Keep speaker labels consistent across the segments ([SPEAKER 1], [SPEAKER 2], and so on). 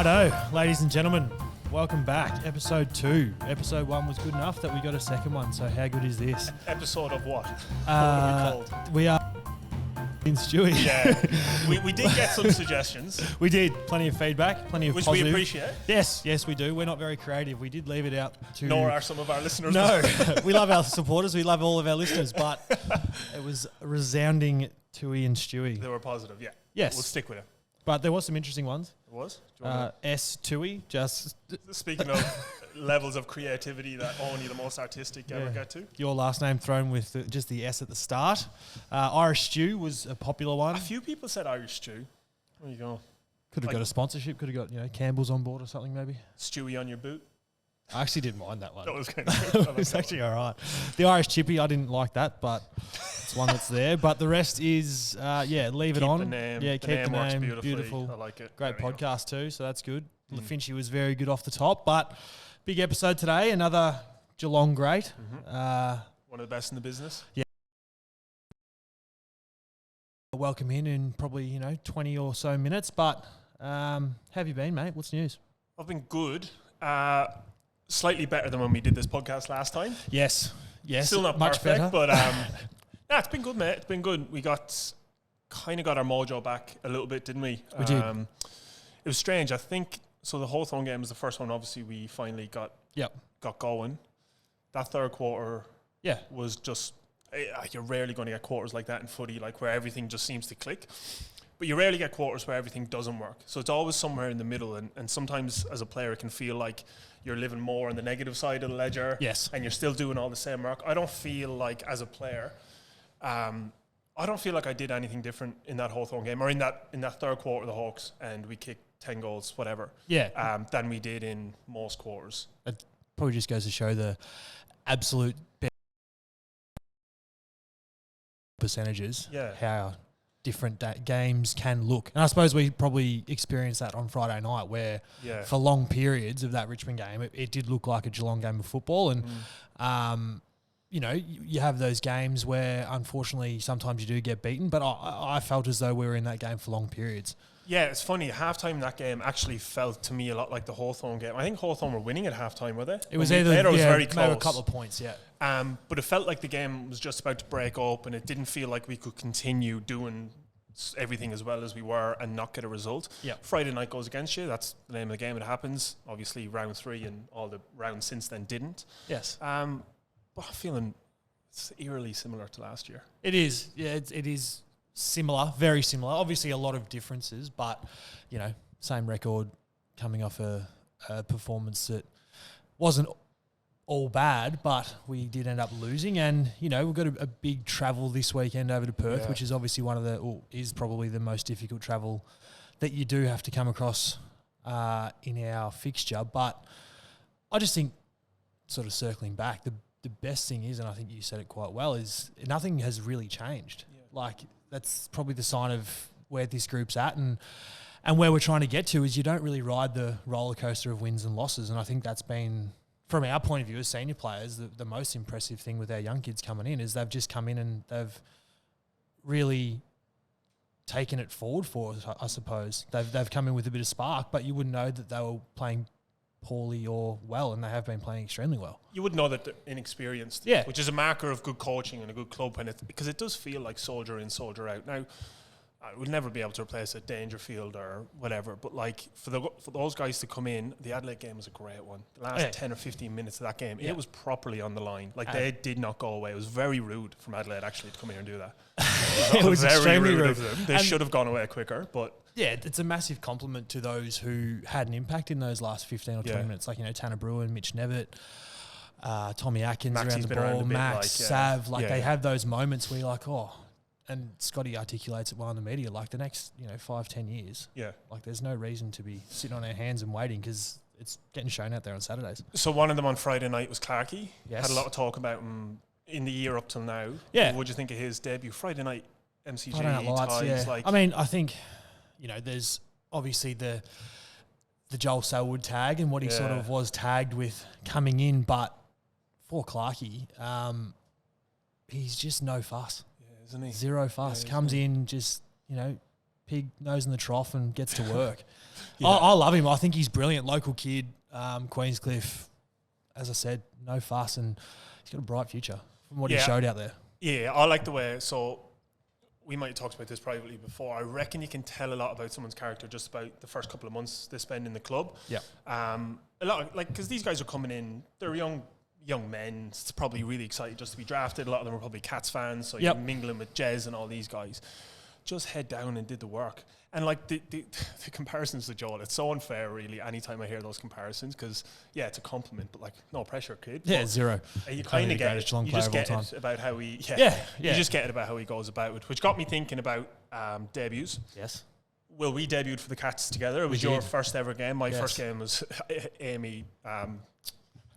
[SPEAKER 1] Righto, ladies and gentlemen, welcome back. Episode 2. Episode 1 was good enough that we got a second one, so how good is this?
[SPEAKER 2] Episode of what? What are we called?
[SPEAKER 1] We are in Stewie.
[SPEAKER 2] Yeah, we did get some suggestions.
[SPEAKER 1] We did. Plenty of feedback, plenty of
[SPEAKER 2] which
[SPEAKER 1] positive.
[SPEAKER 2] we appreciate.
[SPEAKER 1] Yes, we do. We're not very creative. We did leave it out to...
[SPEAKER 2] Nor are some of our listeners.
[SPEAKER 1] No, we love our supporters. We love all of our listeners, but it was a resounding Tuohy and Stewie.
[SPEAKER 2] They were positive, yeah.
[SPEAKER 1] Yes.
[SPEAKER 2] We'll stick with it.
[SPEAKER 1] But there was some interesting ones.
[SPEAKER 2] It was?
[SPEAKER 1] S. Tuohy, just...
[SPEAKER 2] Speaking of levels of creativity that only the most artistic ever get to.
[SPEAKER 1] Your last name thrown with just the S at the start. Irish Stew was a popular one.
[SPEAKER 2] A few people said Irish stew. There you go.
[SPEAKER 1] Could have got a sponsorship. Could have got Campbell's on board or something maybe.
[SPEAKER 2] Stewie on your boot.
[SPEAKER 1] I actually didn't mind that one.
[SPEAKER 2] That was kind of good.
[SPEAKER 1] It was actually all right. The Irish Chippy, I didn't like that, but it's one that's there. But the rest is, leave it on.
[SPEAKER 2] The name.
[SPEAKER 1] Yeah,
[SPEAKER 2] the
[SPEAKER 1] keep
[SPEAKER 2] name
[SPEAKER 1] the
[SPEAKER 2] works
[SPEAKER 1] name.
[SPEAKER 2] beautifully. I like it.
[SPEAKER 1] Great podcast too, so that's good. Finchy was very good off the top, but big episode today. Another Geelong great.
[SPEAKER 2] One of the best in the business.
[SPEAKER 1] Yeah. Welcome in probably 20 or so minutes. But how have you been, mate? What's news?
[SPEAKER 2] I've been good. Slightly better than when we did this podcast last time.
[SPEAKER 1] Yes.
[SPEAKER 2] Still not
[SPEAKER 1] much
[SPEAKER 2] perfect,
[SPEAKER 1] better.
[SPEAKER 2] but it's been good, mate. It's been good. We got our mojo back a little bit, didn't we?
[SPEAKER 1] We did.
[SPEAKER 2] It was strange. I think so. The Hawthorn game was the first one. Obviously, we finally got going. That third quarter, was just. You're rarely going to get quarters like that in footy, like where everything just seems to click. But you rarely get quarters where everything doesn't work. So it's always somewhere in the middle. And sometimes as a player, it can feel like you're living more on the negative side of the ledger.
[SPEAKER 1] Yes.
[SPEAKER 2] And you're still doing all the same work. I don't feel like, as a player, I don't feel like I did anything different in that Hawthorn game or in that third quarter of the Hawks, and we kicked 10 goals, whatever, than we did in most quarters.
[SPEAKER 1] It probably just goes to show the absolute percentages, how different games can look. And I suppose we probably experienced that on Friday night where for long periods of that Richmond game, it did look like a Geelong game of football. And, you have those games where unfortunately sometimes you do get beaten, but I felt as though we were in that game for long periods. Yeah,
[SPEAKER 2] it's funny. Halftime in that game actually felt to me a lot like the Hawthorn game. I think Hawthorn were winning at halftime, were they?
[SPEAKER 1] It was either
[SPEAKER 2] it was very close.
[SPEAKER 1] Maybe a couple of points,
[SPEAKER 2] but it felt like the game was just about to break up, and it didn't feel like we could continue doing everything as well as we were and not get a result. Friday night goes against you. That's the name of the game. It happens. Obviously, round 3 and all the rounds since then didn't.
[SPEAKER 1] Yes.
[SPEAKER 2] But I'm feeling it's eerily similar to last year.
[SPEAKER 1] It is. Yeah, it is similar, very similar. Obviously, a lot of differences, but, same record coming off a performance that wasn't all bad, but we did end up losing. And, we've got a big travel this weekend over to Perth, which is obviously is probably the most difficult travel that you do have to come across in our fixture. But I just think, sort of circling back, the best thing is, and I think you said it quite well, is nothing has really changed. Like, that's probably the sign of where this group's at, and where we're trying to get to is you don't really ride the roller coaster of wins and losses. And I think that's been, from our point of view as senior players, the most impressive thing with our young kids coming in is they've just come in and they've really taken it forward for us, I suppose. They've come in with a bit of spark, but you wouldn't know that they were playing poorly or well, and they have been playing extremely well.
[SPEAKER 2] You would know that they're inexperienced, which is a marker of good coaching and a good club, because it does feel like soldier in, soldier out. Now, I would never be able to replace a Dangerfield or whatever, but like for those guys to come in, the Adelaide game was a great one. The last 10 or 15 minutes of that game, it was properly on the line. Like they did not go away. It was very rude from Adelaide actually to come here and do that.
[SPEAKER 1] It was
[SPEAKER 2] very
[SPEAKER 1] extremely rude
[SPEAKER 2] of them. They should have gone away quicker, but
[SPEAKER 1] yeah, it's a massive compliment to those who had an impact in those last 15 or 20 minutes. Like, Tanner Bruin, Mitch Nevitt, Tommy Atkins
[SPEAKER 2] Maxie's
[SPEAKER 1] around the ball,
[SPEAKER 2] bit,
[SPEAKER 1] Max, Sav. They have those moments where you're like, and Scotty articulates it well in the media, like the next, 5-10 years.
[SPEAKER 2] Yeah.
[SPEAKER 1] Like there's no reason to be sitting on our hands and waiting because it's getting shown out there on Saturdays.
[SPEAKER 2] So one of them on Friday night was Clarkey.
[SPEAKER 1] Yes.
[SPEAKER 2] Had a lot of talk about him in the year up till now.
[SPEAKER 1] Yeah.
[SPEAKER 2] What do you think of his debut? Friday night MCG
[SPEAKER 1] Friday Night Lights,
[SPEAKER 2] ties.
[SPEAKER 1] I mean, I think, there's obviously the Joel Selwood tag and what he sort of was tagged with coming in, but for Clarkey, he's just no fuss.
[SPEAKER 2] Isn't he?
[SPEAKER 1] Zero fuss. Comes in, just, pig nose in the trough and gets to work. I love him. I think he's brilliant. Local kid, Queenscliff. As I said, no fuss, and he's got a bright future from what he showed out there.
[SPEAKER 2] Yeah, I like the way. So we might have talked about this privately before. I reckon you can tell a lot about someone's character just about the first couple of months they spend in the club.
[SPEAKER 1] Yeah.
[SPEAKER 2] A lot of, because these guys are coming in, they're young men. It's probably really excited just to be drafted. A lot of them are probably Cats fans, so you're mingling with Jez and all these guys. Just head down and did the work. And like the comparisons to Joel, it's so unfair, really. Anytime I hear those comparisons, because it's a compliment, but like no pressure, kid.
[SPEAKER 1] Yeah,
[SPEAKER 2] but
[SPEAKER 1] zero.
[SPEAKER 2] You kind of get it. You just get it about how he. You just get it about how he goes about it, which got me thinking about debuts.
[SPEAKER 1] Yes.
[SPEAKER 2] Well, we debuted for the Cats together. It was your first ever game. My first game was Amy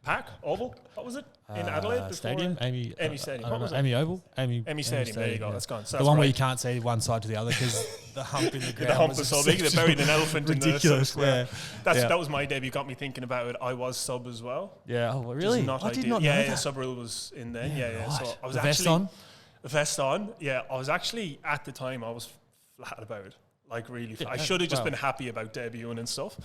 [SPEAKER 2] Park Oval. What was it in Adelaide?
[SPEAKER 1] Stadium. Amy Stadium. What was it? Amy Oval. Amy Stadium. There you go. That's gone. So the one where you can't see one side to the other because the hump in the ground.
[SPEAKER 2] The hump was so big they buried an elephant in the square.
[SPEAKER 1] Yeah.
[SPEAKER 2] That was my debut. Got me thinking about it. I was sub as well.
[SPEAKER 1] Yeah. Oh, really? I did not know that.
[SPEAKER 2] Yeah. Sub rule was in then. Yeah.
[SPEAKER 1] Right.
[SPEAKER 2] So I was vest on. Yeah. I was actually at the time I was flat about it. Like really, I should have just been happy about debuting and stuff.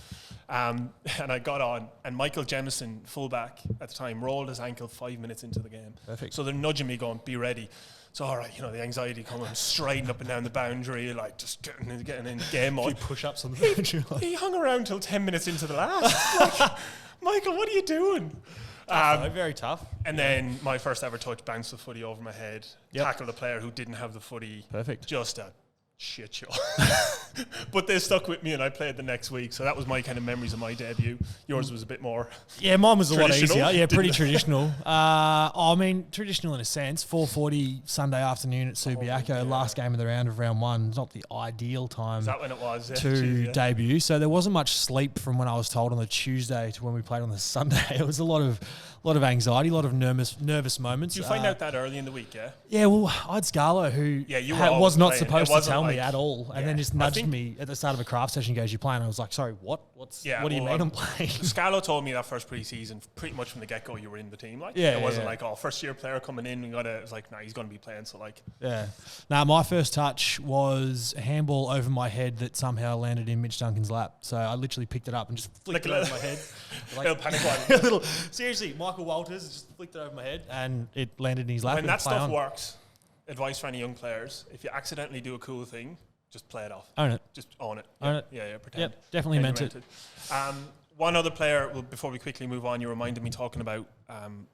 [SPEAKER 2] And I got on, and Michael Jemison, fullback at the time, rolled his ankle 5 minutes into the game.
[SPEAKER 1] Perfect.
[SPEAKER 2] So they're nudging me, going, "Be ready." So all right, the anxiety coming, striding up and down the boundary, like just getting in game mode.
[SPEAKER 1] Push-ups on the boundary.
[SPEAKER 2] He hung around till 10 minutes into the last. Like, Michael, what are you doing?
[SPEAKER 1] Very tough.
[SPEAKER 2] And then my first ever touch bounced the footy over my head, tackled a player who didn't have the footy.
[SPEAKER 1] Perfect.
[SPEAKER 2] Just a shit show. But they stuck with me and I played the next week. So that was my kind of memories of my debut. Yours was a bit more
[SPEAKER 1] mine was a lot easier. Yeah, pretty traditional. I mean, traditional in a sense. 4:40 Sunday afternoon at Subiaco, last game of the round of round one. It's not the ideal time.
[SPEAKER 2] Is that when it was?
[SPEAKER 1] To debut. So there wasn't much sleep from when I was told on the Tuesday to when we played on the Sunday. It was a lot of anxiety, a lot of nervous moments.
[SPEAKER 2] Did you find out that early in the week, yeah?
[SPEAKER 1] Yeah, well, I had Scarlo who was not supposed to tell me at all, and then just nudged me at the start of a craft session. Goes, "You playing?" I was like, "Sorry, what? What do you mean I'm playing?"
[SPEAKER 2] Scarlo told me that first pre-season, pretty much from the get-go, you were in the team. Like, it wasn't like, first-year player coming in. It was like, nah, he's going to be playing. So like,
[SPEAKER 1] Now my first touch was a handball over my head that somehow landed in Mitch Duncan's lap. So I literally picked it up and just flicked it over my head.
[SPEAKER 2] Like, panic
[SPEAKER 1] seriously, Michael Walters just flicked it over my head and it landed in his lap.
[SPEAKER 2] When that stuff works, advice for any young players: if you accidentally do a cool thing, just play it off.
[SPEAKER 1] Own it.
[SPEAKER 2] Just own it.
[SPEAKER 1] Own it.
[SPEAKER 2] Yeah, pretend.
[SPEAKER 1] Yep, definitely meant it.
[SPEAKER 2] One other player, before we quickly move on, you reminded me talking about,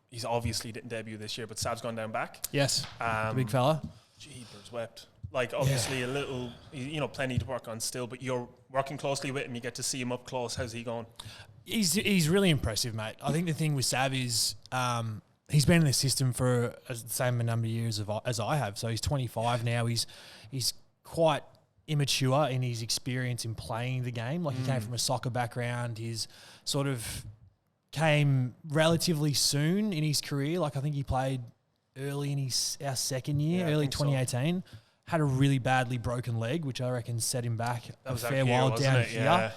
[SPEAKER 2] he's obviously didn't debut this year, but Sav's gone down back.
[SPEAKER 1] Yes, the big fella.
[SPEAKER 2] Jeepers wept. Like, obviously a little, plenty to work on still, but you're working closely with him. You get to see him up close. How's he going?
[SPEAKER 1] He's really impressive, mate. I think the thing with Sav is he's been in the system for the same number of years as I have. So he's 25 now. He's quite immature in his experience in playing the game. Like, he came from a soccer background. He's sort of came relatively soon in his career. Like, I think he played early in our second year, early 2018. So. Had a really badly broken leg, which I reckon set him back a fair while down here.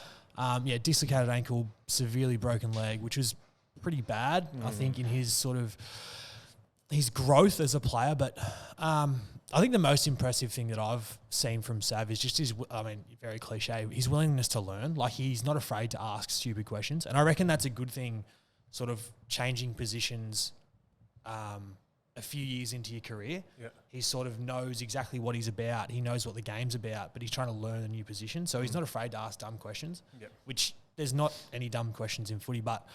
[SPEAKER 1] Dislocated ankle, severely broken leg, which was pretty bad, I think, in his sort of his growth as a player. But I think the most impressive thing that I've seen from Sav is just very cliche, his willingness to learn. Like, he's not afraid to ask stupid questions. And I reckon that's a good thing, sort of changing positions a few years into your career. Yeah. He sort of knows exactly what he's about. He knows what the game's about, but he's trying to learn a new position. So he's not afraid to ask dumb questions, which there's not any dumb questions in footy. But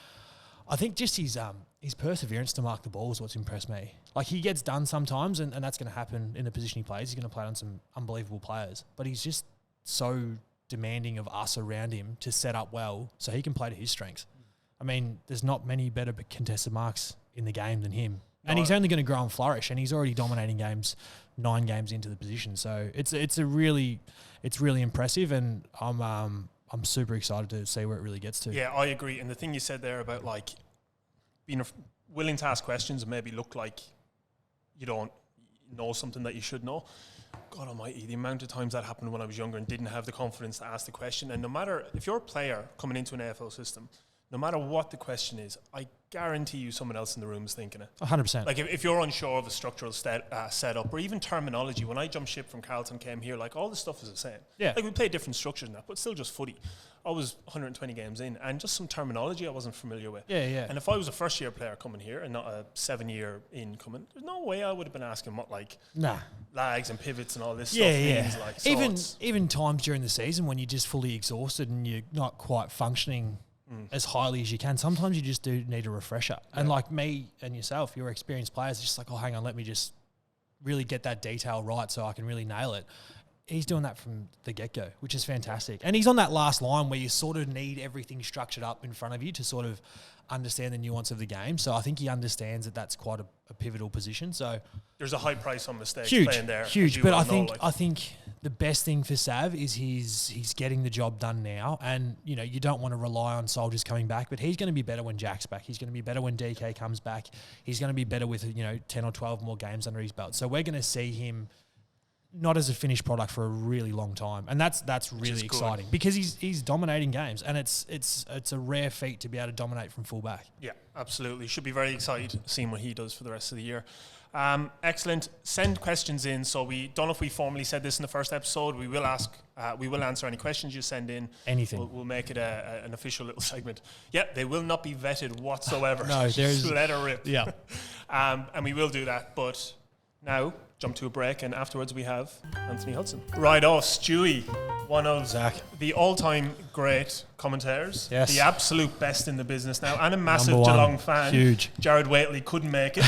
[SPEAKER 1] I think just his perseverance to mark the ball is what's impressed me. Like, he gets done sometimes, and that's going to happen in the position he plays. He's going to play on some unbelievable players. But he's just so demanding of us around him to set up well so he can play to his strengths. I mean, there's not many better contested marks in the game than him. And he's only going to grow and flourish, and he's already dominating games 9 games into the position. So it's really impressive, and I'm super excited to see where it really gets to.
[SPEAKER 2] Yeah, I agree. And the thing you said there about like being willing to ask questions and maybe look like you don't know something that you should know. God almighty, the amount of times that happened when I was younger and didn't have the confidence to ask the question. And no matter if you're a player coming into an AFL system, no matter what the question is, I guarantee you someone else in the room is thinking it.
[SPEAKER 1] 100%.
[SPEAKER 2] Like if you're unsure of a structural setup or even terminology, when I jumped ship from Carlton, came here, like all this stuff is the same.
[SPEAKER 1] Yeah.
[SPEAKER 2] Like we play different structures in that, but still just footy. I was 120 games in, and just some terminology I wasn't familiar with.
[SPEAKER 1] Yeah.
[SPEAKER 2] And if I was a first year player coming here and not a 7-year in coming, there's no way I would have been asking what lags and pivots and all this stuff means. Like, so
[SPEAKER 1] even times during the season when you're just fully exhausted and you're not quite functioning as highly as you can, sometimes you just do need a refresher. Yeah. And like me and yourself, you're experienced players, just like, oh, hang on, let me just really get that detail right so I can really nail it. He's doing that from the get-go, which is fantastic. And he's on that last line where you sort of need everything structured up in front of you to sort of understand the nuance of the game. So I think he understands that that's quite a pivotal position. So
[SPEAKER 2] there's a high price on mistakes
[SPEAKER 1] playing
[SPEAKER 2] there.
[SPEAKER 1] Huge. But I think the best thing for Sav is he's getting the job done now. And, you know, you don't want to rely on soldiers coming back, but he's going to be better when Jack's back. He's going to be better when DK comes back. He's going to be better with, 10 or 12 more games under his belt. So we're going to see him not as a finished product for a really long time, and that's really exciting because he's dominating games, and it's a rare feat to be able to dominate from fullback. Yeah,
[SPEAKER 2] absolutely. Should be very excited seeing what he does for the rest of the year. Excellent. Send questions in. So we don't know if we formally said this in the first episode. We will answer any questions you send in.
[SPEAKER 1] Anything.
[SPEAKER 2] We'll make it an official little segment. Yeah, they will not be vetted whatsoever.
[SPEAKER 1] No, there's
[SPEAKER 2] let her rip.
[SPEAKER 1] Yeah,
[SPEAKER 2] and we will do that. But now, jump to a break, and afterwards we have Anthony Hudson. Right off, Stewie, one of the all-time great commentators, the absolute best in the business now, and a massive Geelong fan.
[SPEAKER 1] Huge.
[SPEAKER 2] Jared Waitley couldn't make it,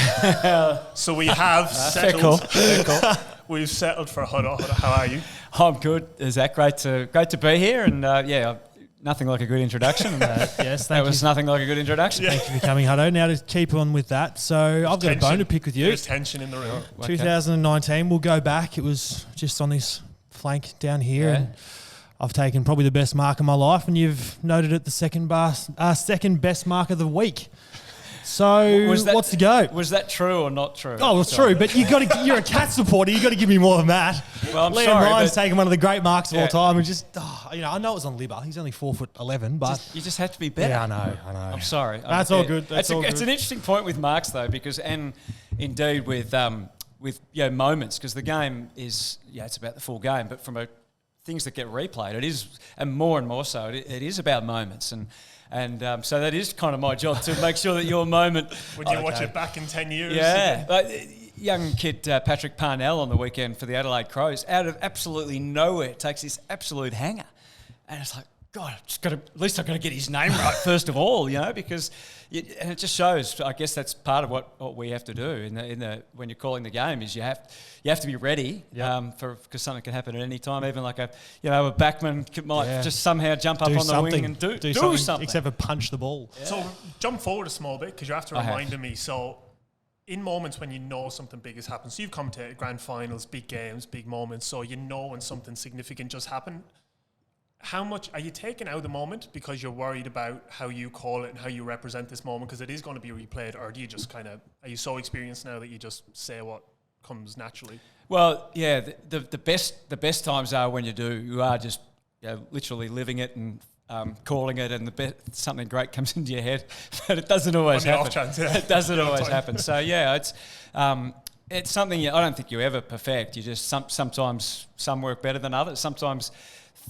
[SPEAKER 2] so we have settled. We've settled for Huddo. How are you?
[SPEAKER 3] I'm good, Zach. Great to be here, and nothing like a good introduction.
[SPEAKER 1] Yes,
[SPEAKER 3] that was nothing like a good introduction.
[SPEAKER 1] Yeah. Thank you for coming, Huddo. Now to keep on with that, so I've got a bone to pick with you.
[SPEAKER 2] There's tension in the room.
[SPEAKER 1] 2019, we'll go back. It was just on this flank down here, and I've taken probably the best mark of my life, and you've noted it the second best mark of the week. So what's the go?
[SPEAKER 3] Was that true or not true?
[SPEAKER 1] Oh, it's true, but you're a Cat supporter. You got to give me more than that.
[SPEAKER 3] Well, I'm
[SPEAKER 1] Liam
[SPEAKER 3] sorry,
[SPEAKER 1] Ryan's taken one of the great marks of all time, and just I know it was on Libba. He's only 4'11", but
[SPEAKER 3] you just have to be better.
[SPEAKER 1] Yeah, I know.
[SPEAKER 3] I'm sorry.
[SPEAKER 1] That's all good.
[SPEAKER 3] It's an interesting point with marks though, because and indeed with moments, because the game is it's about the full game, but from things that get replayed, it is, and more so, it is about moments and so that is kind of my job to make sure that your moment...
[SPEAKER 2] When you watch it back in 10 years.
[SPEAKER 3] Yeah. Young kid Patrick Parnell on the weekend for the Adelaide Crows, out of absolutely nowhere, takes this absolute hanger. And it's like, God, at least I've got to get his name right first of all, because and it just shows. I guess that's part of what we have to do in the when you're calling the game is you have to be ready because something can happen at any time. Even like a backman might just somehow jump up on the wing and do something
[SPEAKER 1] except for punch the ball.
[SPEAKER 2] Yeah. So jump forward a small bit because you have to remind me. So in moments when you know something big has happened, so you've come to grand finals, big games, big moments, so you know when something significant just happened. How much are you taking out of the moment because you're worried about how you call it and how you represent this moment because it is going to be replayed, or do you just are you so experienced now that you just say what comes naturally?
[SPEAKER 3] Well, yeah, the best times are when you are just literally living it and calling it, and something great comes into your head, but it doesn't always happen. It doesn't always happen. So it's something I don't think you ever perfect. You just sometimes some work better than others. Sometimes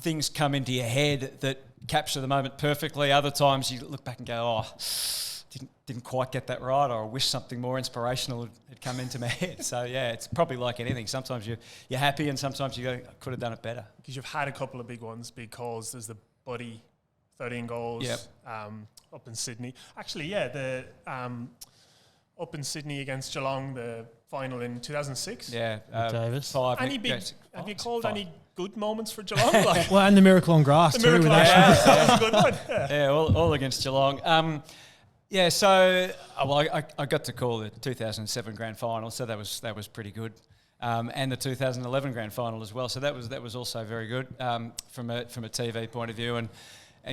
[SPEAKER 3] things come into your head that capture the moment perfectly. Other times you look back and go, didn't quite get that right, or I wish something more inspirational had come into my head. So it's probably like anything. Sometimes you're happy, and sometimes you go, I could have done it better.
[SPEAKER 2] Because you've had a couple of big ones, big calls. There's the Buddy, 13 goals up in Sydney. Actually, the up in Sydney against Geelong, the final in 2006.
[SPEAKER 3] Yeah,
[SPEAKER 1] Davis.
[SPEAKER 2] Have you called any good moments for Geelong?
[SPEAKER 1] Well, and the Miracle on Grass too.
[SPEAKER 2] That was a good one.
[SPEAKER 3] Yeah, all against Geelong. So I got to call the 2007 grand final, so that was pretty good, and the 2011 grand final as well. So that was also very good from a TV point of view, and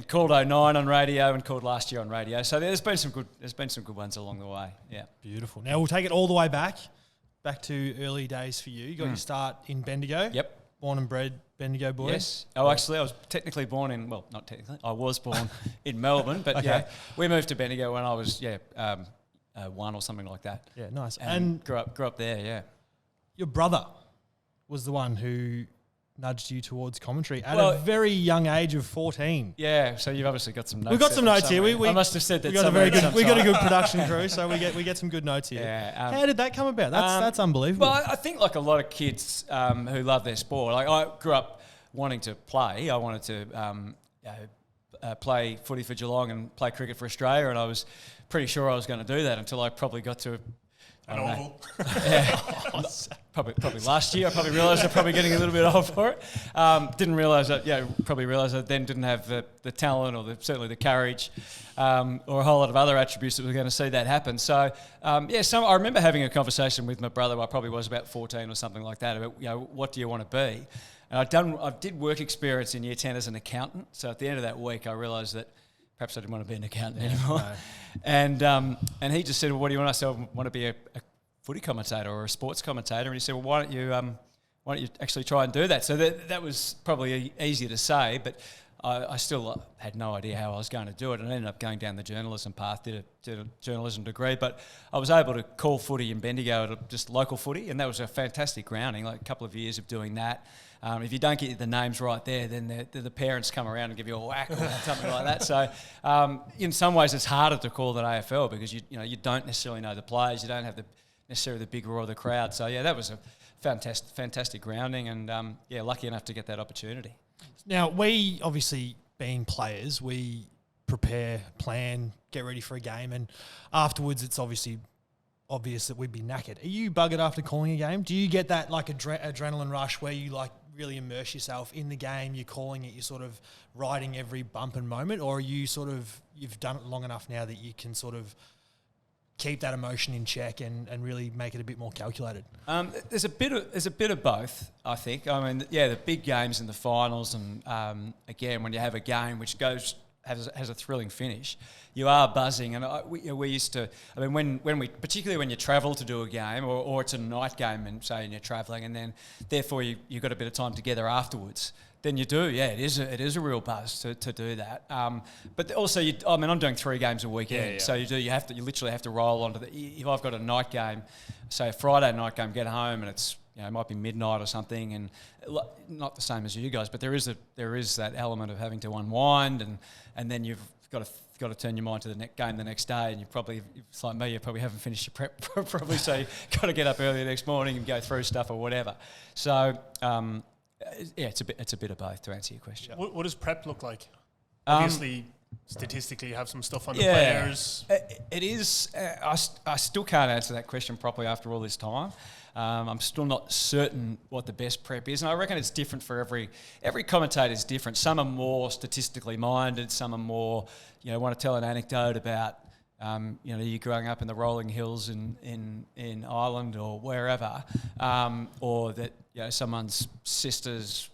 [SPEAKER 3] called 2009 on radio and called last year on radio. So there's been some good ones along the way. Yeah,
[SPEAKER 1] beautiful. Now we'll take it all the way back to early days for you. You got your start in Bendigo.
[SPEAKER 3] Yep.
[SPEAKER 1] born and bred Bendigo boy?
[SPEAKER 3] Yes. Oh, actually, I was technically born in, well, not technically, I was born in Melbourne, but
[SPEAKER 1] Okay.
[SPEAKER 3] yeah, we moved to Bendigo when I was, 1 or something like that.
[SPEAKER 1] Yeah, nice.
[SPEAKER 3] And grew up there, yeah.
[SPEAKER 1] Your brother was the one who nudged you towards commentary at a very young age of 14.
[SPEAKER 3] Yeah, so you've obviously got some notes.
[SPEAKER 1] We've got some notes here. I
[SPEAKER 3] must have said that.
[SPEAKER 1] We got a good production crew, so we get some good notes here.
[SPEAKER 3] Yeah,
[SPEAKER 1] how did that come about? That's unbelievable.
[SPEAKER 3] Well, I think like a lot of kids who love their sport, like I grew up wanting to play. I wanted to play footy for Geelong and play cricket for Australia, and I was pretty sure I was going to do that until I probably got to
[SPEAKER 2] an oval.
[SPEAKER 3] Probably last year. I probably realised I'm probably getting a little bit old for it. Didn't realise that. Yeah, probably realised I then didn't have the talent or certainly the courage or a whole lot of other attributes that were going to see that happen. So I remember having a conversation with my brother. I probably was about 14 or something like that. About what do you want to be? And I did work experience in year 10 as an accountant. So at the end of that week, I realised that perhaps I didn't want to be an accountant anymore. No. And he just said, well, what do you want? I said, I want to be a footy commentator or a sports commentator. And he said, well, why don't you actually try and do that? So that was probably easier to say, but I still had no idea how I was going to do it. And I ended up going down the journalism path, did a journalism degree. But I was able to call footy in Bendigo, just local footy, and that was a fantastic grounding, like a couple of years of doing that. If you don't get the names right there, then the parents come around and give you a whack or something like that. So in some ways it's harder to call than AFL because you don't necessarily know the players, you don't have necessarily the big roar of the crowd. So yeah, that was a fantastic grounding, and lucky enough to get that opportunity.
[SPEAKER 1] Now, we obviously, being players, we prepare, plan, get ready for a game, and afterwards it's obviously obvious that we'd be knackered. Are you buggered after calling a game? Do you get that like adrenaline rush where you like really immerse yourself in the game, you're calling it, you're sort of riding every bump and moment, or are you sort of, you've done it long enough now that you can sort of keep that emotion in check and really make it a bit more calculated?
[SPEAKER 3] There's a bit of both, I think. I mean, the big games in the finals, and again, when you have a game which has a thrilling finish, you are buzzing. And we used to, I mean, particularly when you travel to do a game, or it's a night game, and say you're travelling, and then therefore you've got a bit of time together afterwards. Then you do, it is a real buzz to do that. But also, I'm doing 3 games a weekend, so you literally have to roll onto if I've got a night game, say a Friday night game, get home and it's it might be midnight or something, and not the same as you guys, but there is that element of having to unwind, and then you've got to turn your mind to the game the next day, and it's like me, you probably haven't finished your prep probably, so you've got to get up early the next morning and go through stuff or whatever. So. It's a bit of both, to answer your question.
[SPEAKER 2] What does prep look like? Obviously, statistically, you have some stuff on the players.
[SPEAKER 3] It is. I still can't answer that question properly after all this time. I'm still not certain what the best prep is, and I reckon it's different for every commentator is different. Some are more statistically minded. Some are more, want to tell an anecdote about. You growing up in the rolling hills in Ireland or wherever, or that someone's sister's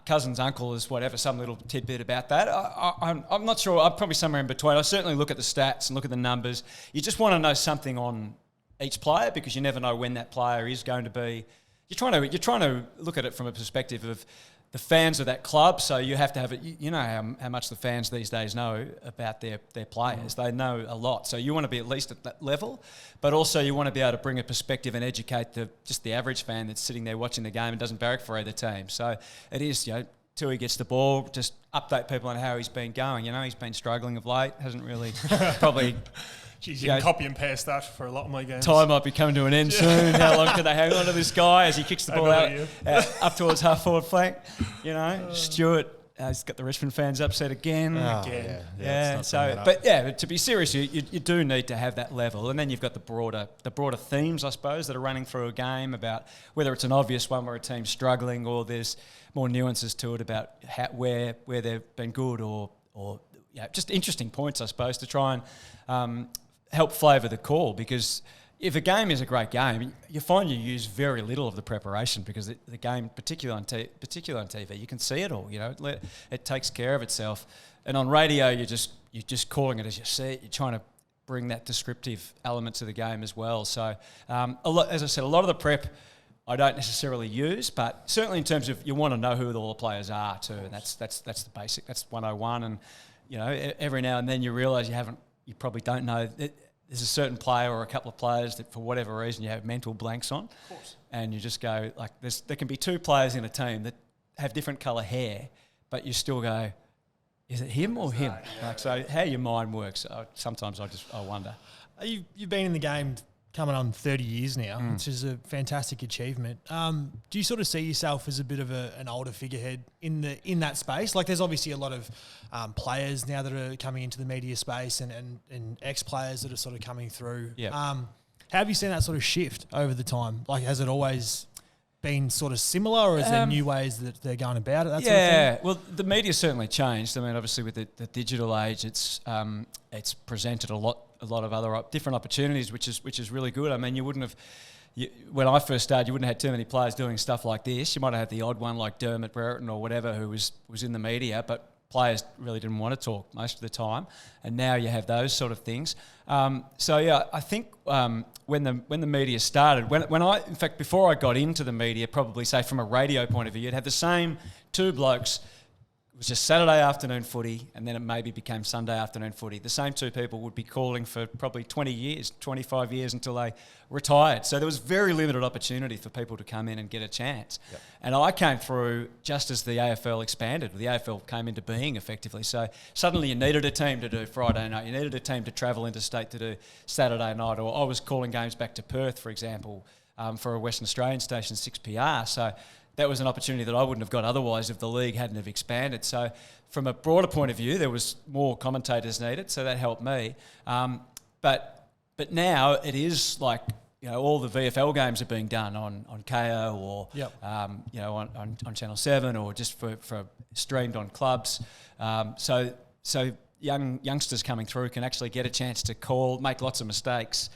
[SPEAKER 3] cousin's uncle is whatever, some little tidbit about that. I'm not sure. I'm probably somewhere in between. I certainly look at the stats and look at the numbers. You just want to know something on each player because you never know when that player is going to be. You're trying to look at it from a perspective of the fans of that club, so you have to have it. You know how much the fans these days know about their players. They know a lot, so you want to be at least at that level, but also you want to be able to bring a perspective and educate the average fan that's sitting there watching the game and doesn't barrack for either team. So it is, Tuohy gets the ball, just update people on how he's been going. He's been struggling of late, hasn't really probably.
[SPEAKER 2] Jeez, you can copy and paste that for a lot of my games.
[SPEAKER 3] Time might be coming to an end soon. How long can they hang on to this guy as he kicks the ball out up towards half forward flank? Stuart, he's got the Richmond fans upset again. But to be serious, you do need to have that level, and then you've got the broader themes, I suppose, that are running through a game about whether it's an obvious one where a team's struggling, or there's more nuances to it about where they've been good, or just interesting points, I suppose, to try and help flavour the call, because if a game is a great game, you find you use very little of the preparation because the game, particularly on TV, you can see it all. It takes care of itself. And on radio, you're just calling it as you see it. You're trying to bring that descriptive element to the game as well. So, as I said, a lot of the prep I don't necessarily use, but certainly in terms of you want to know who all the players are too, and that's the basic. That's 101, and every now and then you realise you probably don't know that there's a certain player or a couple of players that for whatever reason you have mental blanks on,
[SPEAKER 2] of course,
[SPEAKER 3] and you just go like there can be two players in a team that have different colour hair, but you still go, is it him or him? So how your mind works, sometimes I wonder.
[SPEAKER 1] You've been in the game coming on 30 years now, which is a fantastic achievement. Do you sort of see yourself as a bit of an older figurehead in that space? Like, there's obviously a lot of players now that are coming into the media space and ex-players that are sort of coming through.
[SPEAKER 3] Yep.
[SPEAKER 1] How have you seen that sort of shift over the time? Like, has it always been sort of similar, or is there new ways that they're going about it? That sort of thing?
[SPEAKER 3] Well, the media's certainly changed. I mean, obviously with the digital age, it's presented a lot of other different opportunities, which is really good. I mean, you wouldn't have. When I first started, you wouldn't have had too many players doing stuff like this. You might have had the odd one like Dermot Brereton or whatever who was in the media, but players really didn't want to talk most of the time. And now you have those sort of things. I think when the media started, in fact before I got into the media, probably say from a radio point of view, you'd have the same two blokes. It was just Saturday afternoon footy, and then it maybe became Sunday afternoon footy. The same two people would be calling for probably 20 years, 25 years until they retired. So there was very limited opportunity for people to come in and get a chance. Yep. And I came through just as the AFL expanded. The AFL came into being effectively. So suddenly you needed a team to do Friday night. You needed a team to travel interstate to do Saturday night. Or I was calling games back to Perth, for example, for a Western Australian station, 6PR. So that was an opportunity that I wouldn't have got otherwise if the league hadn't have expanded. So from a broader point of view, there was more commentators needed, so that helped me. But now it is like, all the VFL games are being done on KO or on Channel 7 or just for streamed on clubs. So youngsters coming through can actually get a chance to call, make lots of mistakes,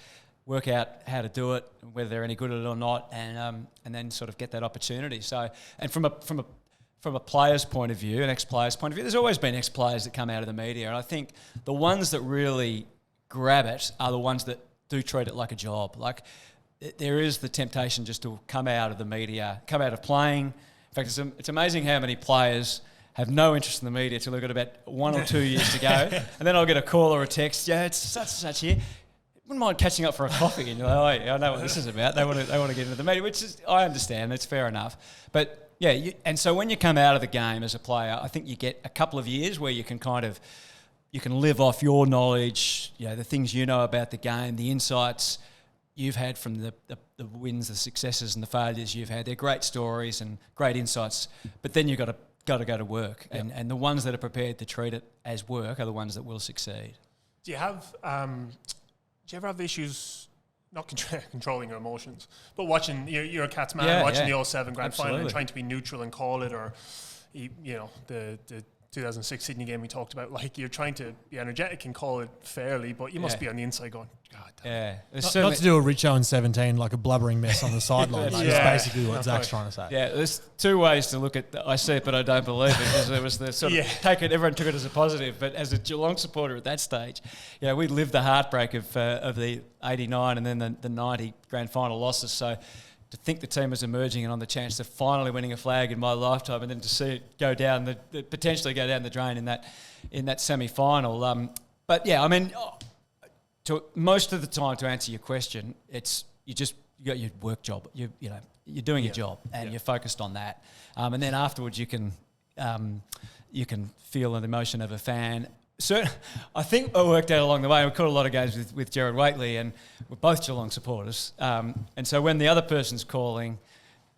[SPEAKER 3] work out how to do it, whether they're any good at it or not, and then sort of get that opportunity. So, and from a player's point of view, an ex-player's point of view, there's always been ex-players that come out of the media, and I think the ones that really grab it are the ones that do treat it like a job. Like, there is the temptation just to come out of the media, come out of playing. In fact, it's amazing how many players have no interest in the media till they've got about 1 or 2 years to go, and then I'll get a call or a text, it's such and such here. Wouldn't mind catching up for a coffee, and you're like, I know what this is about. They want to get into the media, which is, I understand, it's fair enough. But and so when you come out of the game as a player, I think you get a couple of years where you can live off your knowledge, the things you know about the game, the insights you've had from the wins, the successes, and the failures you've had. They're great stories and great insights, but then you've got to go to work, and the ones that are prepared to treat it as work are the ones that will succeed.
[SPEAKER 2] Do you ever have issues not controlling your emotions, but watching, you're a Cats man, watching the 07 grand final and trying to be neutral and call it, or the 2006 Sydney game we talked about, like, you're trying to be energetic and call it fairly, but you must be on the inside going, God damn.
[SPEAKER 1] Not to do a Richo in 17, like a blubbering mess on the sidelines. That's basically what Zach's trying to say.
[SPEAKER 3] Yeah, there's two ways to look at I see it, but I don't believe it, because there was the sort of everyone took it as a positive, but as a Geelong supporter at that stage, we lived the heartbreak of the 89 and then the 90 grand final losses. So to think the team was emerging and on the chance of finally winning a flag in my lifetime, and then to see it go down potentially go down the drain in that semi-final. But I mean, to most of the time, to answer your question, it's you got your work job. You're doing your job, and you're focused on that. And then afterwards, you can feel an emotion of a fan. So I think it worked out along the way. We caught a lot of games with Gerard Whateley, and we're both Geelong supporters. And so when the other person's calling,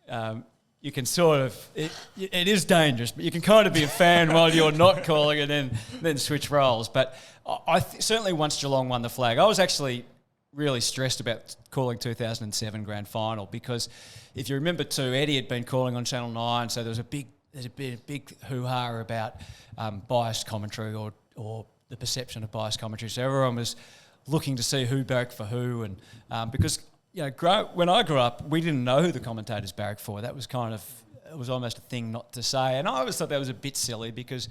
[SPEAKER 3] you can sort of it is dangerous, but you can kind of be a fan while you're not calling, and then switch roles. But certainly once Geelong won the flag, I was actually really stressed about calling 2007 grand final, because if you remember too, Eddie had been calling on Channel 9, so there's a big hoo-ha about biased commentary or the perception of biased commentary. So everyone was looking to see who barracked for who, and because when I grew up, we didn't know who the commentators barracked for. That was it was almost a thing not to say, and I always thought that was a bit silly, because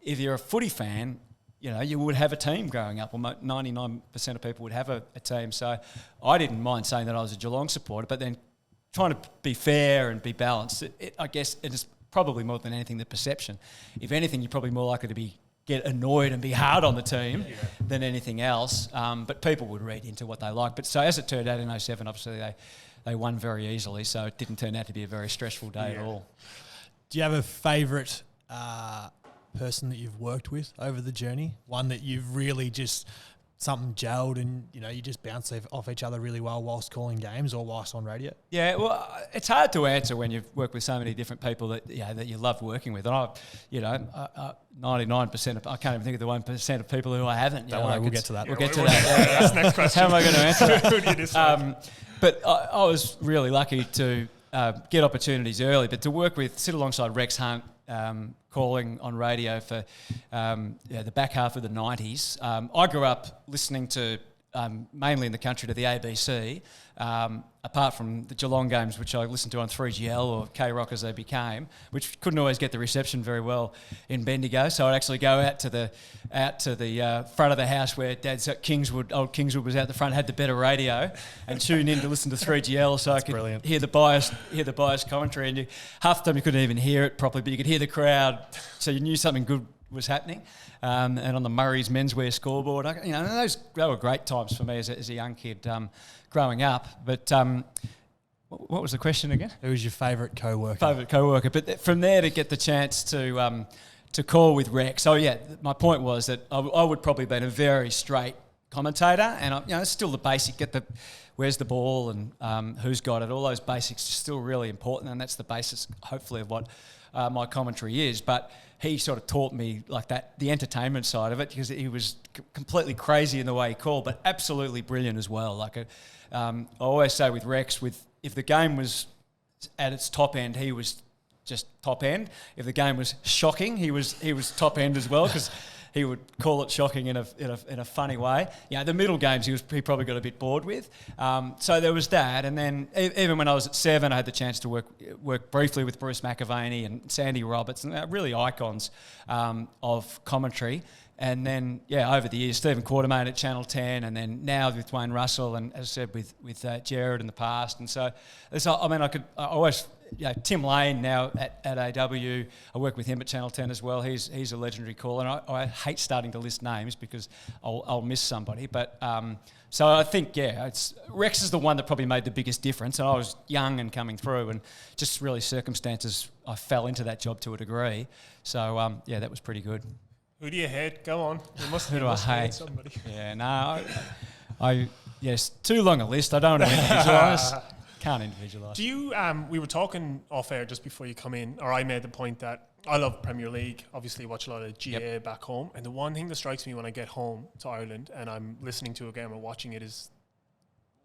[SPEAKER 3] if you're a footy fan, you would have a team growing up. Well, 99% of people would have a team. So I didn't mind saying that I was a Geelong supporter, but then trying to be fair and be balanced. I guess it is probably more than anything the perception. If anything, you're probably more likely to get annoyed and be hard on the team than anything else. But people would read into what they like. But so as it turned out in 2007, obviously they won very easily, so it didn't turn out to be a very stressful day at all.
[SPEAKER 1] Do you have a favourite person that you've worked with over the journey? One that you've really just something gelled and you just bounce off each other really well whilst calling games or whilst on radio?
[SPEAKER 3] Yeah, well, it's hard to answer when you've worked with so many different people that you love working with. And 99% of, I can't even think of the 1% of people who I haven't.
[SPEAKER 1] We'll get to that.
[SPEAKER 3] We'll get to that.
[SPEAKER 2] That's the next question.
[SPEAKER 3] How am I going to answer that?
[SPEAKER 2] Who do you dislike?
[SPEAKER 3] But I was really lucky to get opportunities early, but to sit alongside Rex Hunt, calling on radio for the back half of the 90s. I grew up listening to, mainly in the country, to the ABC, apart from the Geelong games, which I listened to on 3GL or K-Rock as they became, which couldn't always get the reception very well in Bendigo. So I'd actually go out to the front of the house where Dad's at old Kingswood was out the front, had the better radio, and tune in to listen to 3GL so I could hear the biased commentary. And half the time you couldn't even hear it properly, but you could hear the crowd, so you knew something good was happening. And on the Murray's menswear scoreboard, they were great times for me as a young kid growing up. But what was the question again?
[SPEAKER 1] Who was your favourite co-worker?
[SPEAKER 3] Favourite co-worker. But from there to get the chance to call with Rex. So yeah, my point was that I would probably have been a very straight commentator, and it's still the basic. Where's the ball and who's got it? All those basics are still really important, and that's the basis, hopefully, of what my commentary is. But he sort of taught me like that, the entertainment side of it, because he was completely crazy in the way he called, but absolutely brilliant as well. I always say with Rex, if the game was at its top end, he was just top end. If the game was shocking, he was top end as well, because he would call it shocking in a funny way. The middle games he probably got a bit bored with. So there was that, and then even when I was at 7, I had the chance to work briefly with Bruce McAvaney and Sandy Roberts, and really icons of commentary. And then over the years, Stephen Quartermain at Channel 10, and then now with Wayne Russell, and as I said with Jared in the past. And so I always. Tim Lane now at AW, I work with him at Channel 10 as well. He's a legendary caller, and I hate starting to list names because I'll miss somebody. But so I think Rex is the one that probably made the biggest difference. And I was young and coming through, and just really circumstances I fell into that job to a degree. So that was pretty good.
[SPEAKER 2] Who do you hate? Go on.
[SPEAKER 3] Who do I hate?
[SPEAKER 2] Somebody.
[SPEAKER 3] Yeah, no, yes, too long a list. I don't want to individualise. Can't individualise.
[SPEAKER 2] Do you? We were talking off air just before you come in, or I made the point that I love Premier League. Obviously, watch a lot of GA back home, and the one thing that strikes me when I get home to Ireland and I'm listening to a game or watching it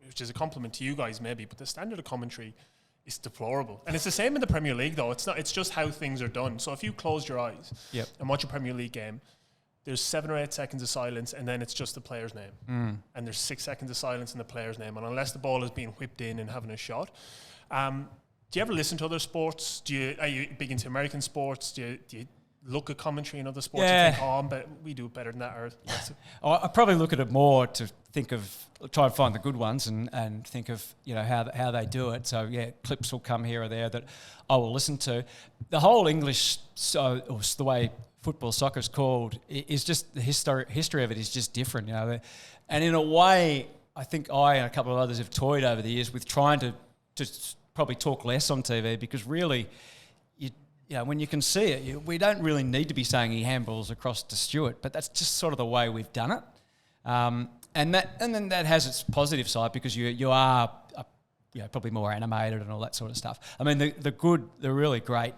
[SPEAKER 2] which is a compliment to you guys maybe, but the standard of commentary is deplorable. And it's the same in the Premier League though. It's not. It's just how things are done. So if you close your eyes and watch a Premier League game, there's 7 or 8 seconds of silence, and then it's just the player's name. And there's 6 seconds of silence in the player's name. And unless the ball is being whipped in and having a shot, do you ever listen to other sports? Are you big into American sports? Do you look at commentary in other sports and think, but we do it better than that?
[SPEAKER 3] I probably look at it more to try and find the good ones and think of how they do it. So clips will come here or there that I will listen to. The whole English, or the way football, soccer's called, is just the history of it is just different, And in a way, I think I and a couple of others have toyed over the years with trying to just probably talk less on TV, because really, when you can see it, we don't really need to be saying he handballs across to Stewart, but that's just sort of the way we've done it. And then that has its positive side, because you are probably more animated and all that sort of stuff. I mean, the really great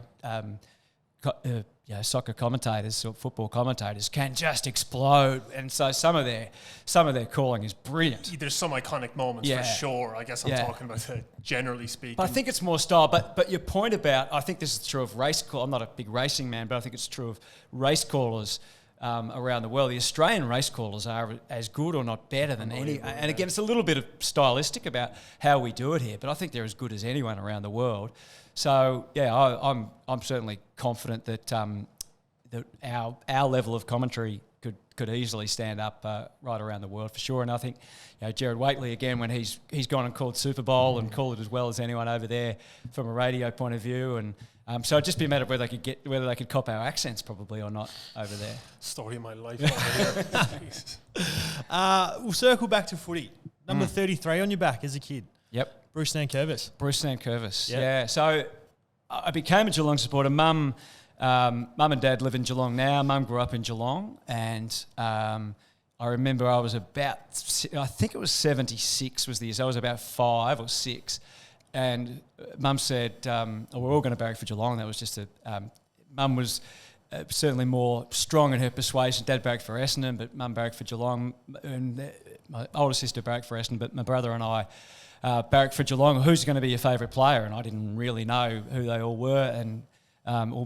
[SPEAKER 3] soccer commentators or football commentators can just explode, and so some of their calling is brilliant.
[SPEAKER 2] There's some iconic moments for sure. I guess I'm talking about generally speaking.
[SPEAKER 3] But I think it's more style. But your point about, I think this is true of race call. I'm not a big racing man, but I think it's true of race callers around the world. The Australian race callers are as good or not better than any. And again, it's a little bit of stylistic about how we do it here, but I think they're as good as anyone around the world. So I'm certainly confident that that our level of commentary could could easily stand up right around the world for sure. And I think Gerard Whateley again, when he's gone and called Super Bowl and called it as well as anyone over there from a radio point of view. And so it'd just be a matter of whether they could cop our accents probably or not over there.
[SPEAKER 2] Story of my life over
[SPEAKER 1] here. We'll circle back to footy. Number 33 on your back as a kid.
[SPEAKER 3] Yep.
[SPEAKER 1] Bruce Nankervis.
[SPEAKER 3] Bruce Nankervis, yeah. So I became a Geelong supporter. Mum and Dad live in Geelong now. Mum grew up in Geelong, and I remember I was I think it was 76 was the year. So I was about 5 or 6, and Mum said, we're all going to barrack for Geelong. That was just Mum was certainly more strong in her persuasion. Dad barracked for Essendon, but Mum barracked for Geelong, and my older sister barracked for Essendon, but my brother and I barracked for Geelong. Who's going to be your favourite player? And I didn't really know who they all were, and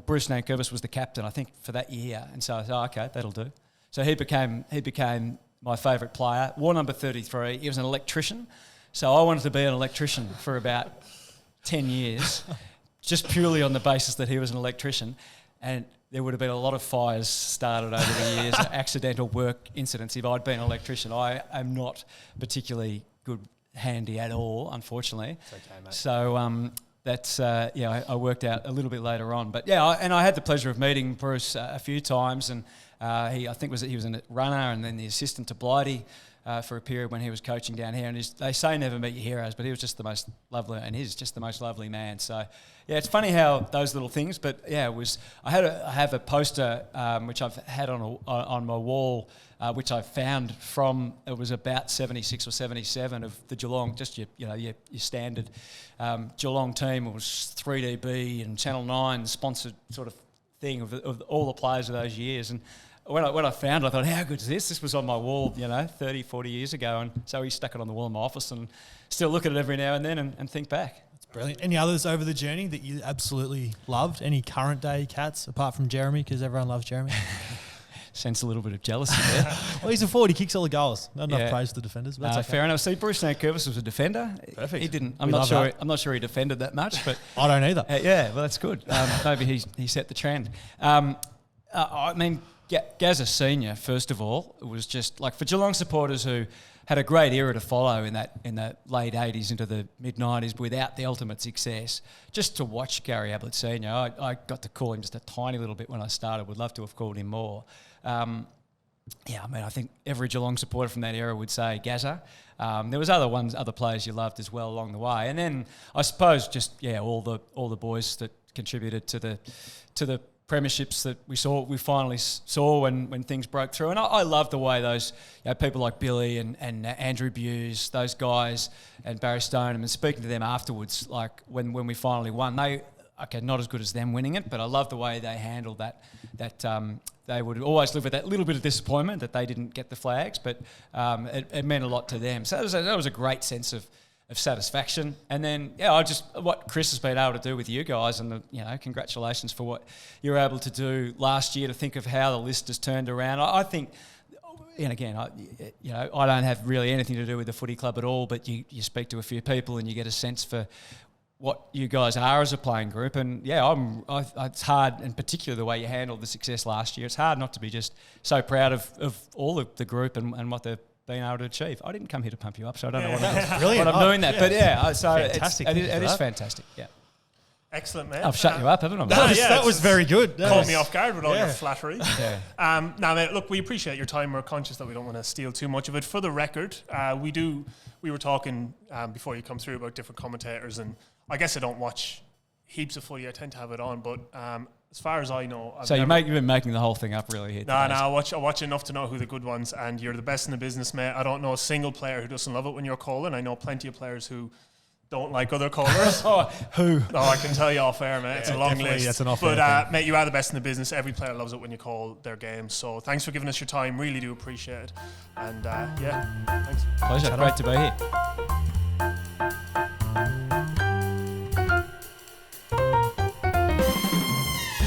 [SPEAKER 3] Bruce Nankervis was the captain, I think, for that year. And so I thought, okay, that'll do. So he became my favourite player. Wore number 33. He was an electrician. So I wanted to be an electrician for about 10 years, just purely on the basis that he was an electrician. And there would have been a lot of fires started over the years, accidental work incidents if I'd been an electrician. I am not particularly handy at all, unfortunately.
[SPEAKER 1] It's okay, mate.
[SPEAKER 3] So that's I worked out a little bit later on, but I had the pleasure of meeting Bruce a few times, and he was a runner and then the assistant to Blighty for a period when he was coaching down here. And they say never meet your heroes, but he was just the most lovely, and he's just the most lovely man. So it's funny how those little things. But I have a poster which I've had on my wall. Which I found from, it was about 76 or 77 of the Geelong, just your standard Geelong team. It was 3DB and Channel 9 sponsored sort of thing of all the players of those years. And when I found it, I thought, how good is this? This was on my wall, 30, 40 years ago. And so he stuck it on the wall in my office, and still look at it every now and then and think back.
[SPEAKER 1] That's brilliant. Any others over the journey that you absolutely loved? Any current day cats, apart from Jeremy, because everyone loves Jeremy?
[SPEAKER 3] Sense a little bit of jealousy there.
[SPEAKER 1] Well, he's a forward. He kicks all the goals. Not enough praise to the defenders, but that's okay.
[SPEAKER 3] Fair enough. See, Bruce Nankervis was a defender.
[SPEAKER 1] Perfect.
[SPEAKER 3] He didn't. I'm not sure he defended that much, but
[SPEAKER 1] I don't either.
[SPEAKER 3] Well, that's good. Maybe he set the trend. I mean, Gazza Senior, first of all, it was just like for Geelong supporters who had a great era to follow in the late 80s into the mid 90s without the ultimate success. Just to watch Gary Ablett Senior, I got to call him just a tiny little bit when I started. Would love to have called him more. I think every Geelong supporter from that era would say Gazza. There was other players you loved as well along the way, and then I suppose just all the boys that contributed to the premierships that we finally saw when things broke through. And I love the way those people like Billy and Andrew Buse, those guys, and Barry Stoneham, and speaking to them afterwards, like when we finally won, not as good as them winning it, but I love the way they handled that they would always live with that little bit of disappointment that they didn't get the flags, but it meant a lot to them. So that was a great sense of satisfaction. And then, what Chris has been able to do with you guys, and congratulations for what you were able to do last year to think of how the list has turned around. I think, and again, I don't have really anything to do with the footy club at all, but you speak to a few people and you get a sense for what you guys are as a playing group. And it's hard, and particularly the way you handled the success last year, it's hard not to be just so proud of all of the group and what they've been able to achieve. I didn't come here to pump you up, so I don't know what I'm doing that. But so fantastic. It is fantastic. Yeah.
[SPEAKER 2] Excellent, man.
[SPEAKER 3] I've shut you up, haven't I?
[SPEAKER 1] That was very good.
[SPEAKER 2] Caught me off guard with all your flattery. Yeah. Now, mate, look, we appreciate your time. We're conscious that we don't want to steal too much of it. For the record, we were talking before you come through about different commentators, and I guess I don't watch heaps of footy. I tend to have it on, but as far as I know...
[SPEAKER 3] you've been making the whole thing up really here.
[SPEAKER 2] No, I watch enough to know who the good ones, and you're the best in the business, mate. I don't know a single player who doesn't love it when you're calling. I know plenty of players who don't like other callers.
[SPEAKER 3] Who?
[SPEAKER 2] Oh, I can tell you off air, mate. It's a long list.
[SPEAKER 1] That's an off
[SPEAKER 2] but, mate, you are the best in the business. Every player loves it when you call their game. So thanks for giving us your time. Really do appreciate it. And, thanks.
[SPEAKER 3] Pleasure. Great to be here.